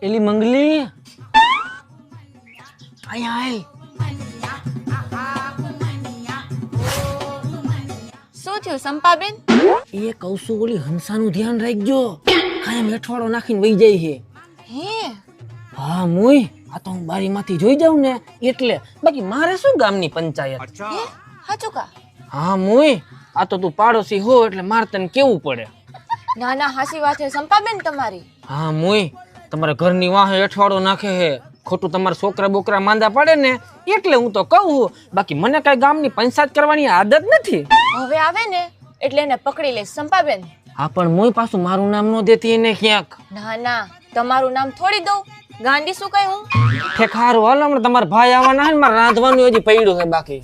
એલી મંગલી અહીંયા શું થયું સંપાબેન? એ કૌસુ ઓલી હંસાનું ધ્યાન રાખજો, કાયમ હેઠવાડો નાખીને વહી જાય છે. હે હા મુય આ તો હું બારીમાંથી જોઈ જાઉં ને એટલે, બાકી મારે શું ગામની પંચાયત. હે હાચું કા? હા મુય આ તો તું પાડોશી હો એટલે મારે તને કેવું પડે. ના ના હાસી વાત છે સંપાબેન તમારી. હા મુય તમારા ઘરની વાહે હેઠવાડો નાખે હે, ખોટું તમારા છોકરા બોકરા માંદા પડે ને એટલે હું તો કહું, બાકી મને કઈ ગામની પંચાયત કરવાની આદત નથી. હવે આવે ને એટલે એને પકડી લઈશ સંપાબેન. હા પણ મુય પાછું મારું નામ ન દેતી એને ક્યાંક. ના ના તમારું નામ થોડી દઉં, ગાંડી શું કઈ હું. ઠેક હારું હાલ, હમણાં તમારા ભાઈ આવવાના હે ને મારે રાંધવાનું હજી પડ્યું છે બાકી.